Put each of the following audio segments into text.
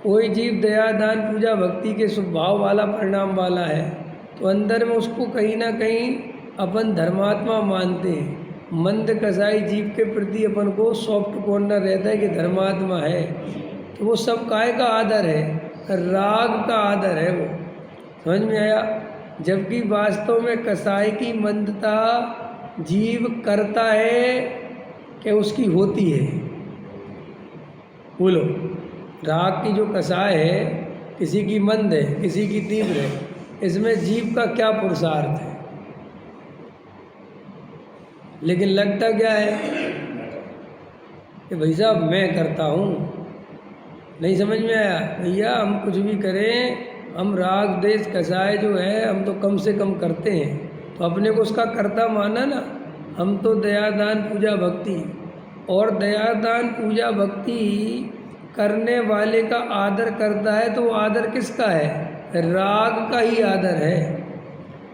कोई जीव दया दान पूजा भक्ति के स्वभाव वाला परिणाम वाला है तो अंदर में उसको कहीं ना कहीं अपन धर्मात्मा मानते हैं। मंद कसाई जीव के प्रति अपन को सॉफ्ट कॉर्नर रहता है कि धर्मात्मा है, तो वो सब काय का आदर है, राग का आदर है। वो समझ में आया। जबकि वास्तव में कसाई की मंदता जीव करता है कि उसकी होती है। बोलो, राग की जो कसाय है, किसी की मंद है किसी की तीव्र है, इसमें जीव का क्या पुरुषार्थ है। लेकिन लगता क्या है कि भाई साहब मैं करता हूँ। नहीं समझ में आया भैया, हम कुछ भी करें, हम राग देश कसाय जो है हम तो कम से कम करते हैं, तो अपने को उसका कर्ता माना ना। हम तो दया दान पूजा भक्ति, और दया दान पूजा भक्ति करने वाले का आदर करता है, तो वो आदर किसका है? राग का ही आदर है।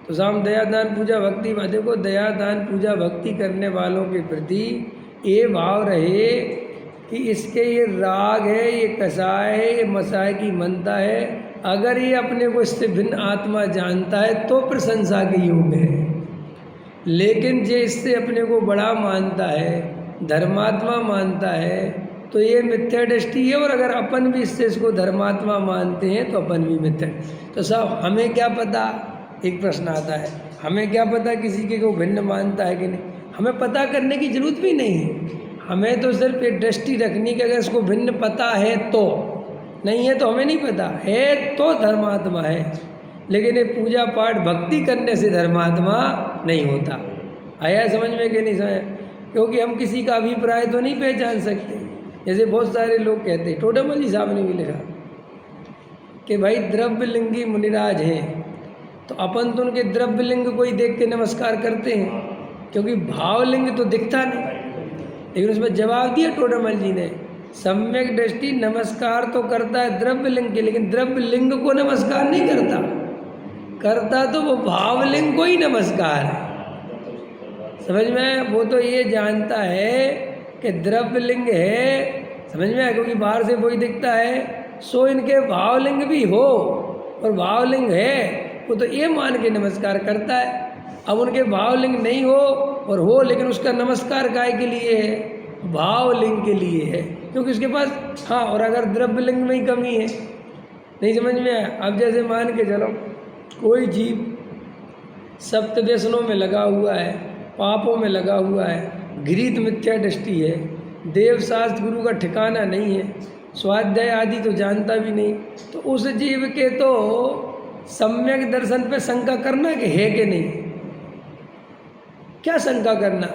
तो साम दया दान पूजा भक्ति में देखो, दया दान पूजा भक्ति करने वालों के प्रति ये भाव रहे कि इसके ये राग है, ये कसाय है, ये मसाय की मनता है। अगर ये अपने को इससे भिन्न आत्मा जानता है तो प्रशंसा के योग्य है। लेकिन जे इससे अपने को बड़ा मानता है, धर्मात्मा मानता है, तो ये मिथ्या दृष्टि है। और अगर अपन भी इससे इसको धर्मात्मा मानते हैं तो अपन भी मिथ्या। तो साहब हमें क्या पता, एक प्रश्न आता है, हमें क्या पता किसी के को भिन्न मानता है कि नहीं? हमें पता करने की जरूरत भी नहीं है। हमें तो सिर्फ एक दृष्टि रखनी कि अगर इसको भिन्न पता है तो, नहीं है तो हमें नहीं पता, है तो धर्मात्मा है। लेकिन ये पूजा पाठ भक्ति करने से धर्मात्मा नहीं होता। आया समझ में कि नहीं समझ? क्योंकि हम किसी का अभिप्राय तो नहीं पहचान सकते। जैसे बहुत सारे लोग कहते हैं, टोडरमल जी साहब ने भी लिखा कि भाई द्रव्यलिंगी मुनिराज हैं, तो अपन तो उनके द्रव्यलिंग को ही देख के नमस्कार करते हैं, क्योंकि भावलिंग तो दिखता नहीं। लेकिन उसमें जवाब दिया टोडरमल जी ने, सम्यक दृष्टि नमस्कार तो करता है द्रव्यलिंग के, लेकिन द्रव्यलिंग को नमस्कार नहीं करता। करता तो वो भावलिंग को ही नमस्कार है। समझ में? वो तो ये जानता है कि द्रव्यलिंग है, समझ में आया, क्योंकि बाहर से वही दिखता है। सो इनके भावलिंग भी हो और भावलिंग है, वो तो ये मान के नमस्कार करता है। अब उनके भावलिंग नहीं हो और हो, लेकिन उसका नमस्कार काय के लिए है? भावलिंग के लिए है, क्योंकि उसके पास हाँ। और अगर द्रव्यलिंग में ही कमी है, नहीं समझ में आया। अब जैसे मान के चलो, कोई जीव सप्त व्यसनों में लगा हुआ है, पापों में लगा हुआ है, घृत मिथ्या दृष्टि है, देव शास्त्र गुरु का ठिकाना नहीं है, स्वाध्याय आदि तो जानता भी नहीं, तो उस जीव के तो सम्यक दर्शन पे शंका करना कि है कि नहीं? क्या शंका करना?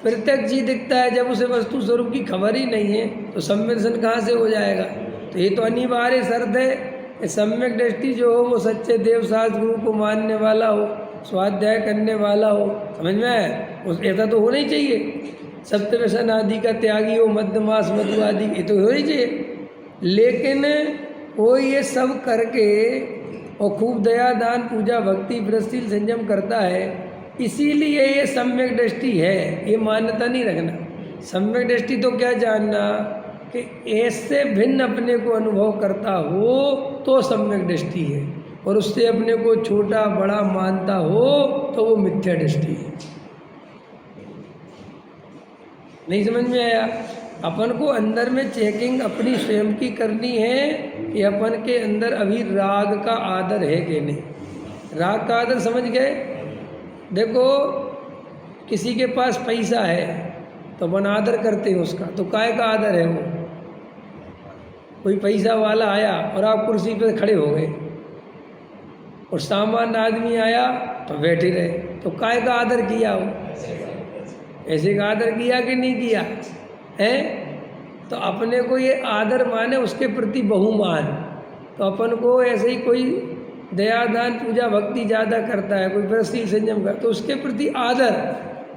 प्रत्यक्ष ही दिखता है। जब उसे वस्तु स्वरूप की खबर ही नहीं है तो सम्यक दर्शन कहाँ से हो जाएगा? तो ये तो अनिवार्य शर्त है। सम्यक दृष्टि जो हो वो सच्चे देव शास्त्र गुरु को मानने वाला हो, स्वाध्याय करने वाला हो। समझ में आया? ऐसा तो होना ही चाहिए। सप्तव्यसन आदि का त्यागी हो, मध्यमास मधु आदि, ये तो होना ही चाहिए। लेकिन वो ये सब करके और खूब दया दान पूजा भक्ति व्रतशील संयम करता है, इसीलिए ये सम्यक दृष्टि है। ये मान्यता नहीं रखना। सम्यक दृष्टि तो क्या जानना कि ऐसे भिन्न अपने को अनुभव करता हो तो सम्यक दृष्टि है, और उससे अपने को छोटा बड़ा मानता हो तो वो मिथ्या दृष्टि है। नहीं समझ में आया? अपन को अंदर में चेकिंग अपनी स्वयं की करनी है कि अपन के अंदर अभी राग का आदर है कि नहीं। राग का आदर समझ गए? देखो, किसी के पास पैसा है तो अपन आदर करते हैं उसका, तो काय का आदर है वो? कोई पैसा वाला आया और आप कुर्सी पर खड़े हो गए, और सामान्य आदमी आया तो बैठे रहे, तो काय का आदर किया हो? ऐसे का आदर किया कि नहीं किया है? तो अपने को ये आदर माने उसके प्रति बहुमान। तो अपन को ऐसे ही कोई दया दान पूजा भक्ति ज़्यादा करता है, कोई व्रतशील संयम करता है, तो उसके प्रति आदर,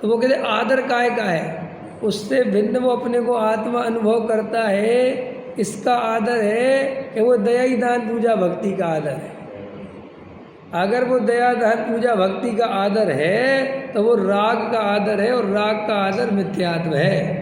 तो वो कहते आदर काय का है? उससे भिन्न वो अपने को आत्मा अनुभव करता है, इसका आदर है कि वो दया दान पूजा भक्ति का आदर है। अगर वो दया दान पूजा भक्ति का आदर है तो वो राग का आदर है, और राग का आदर मिथ्यात्व है।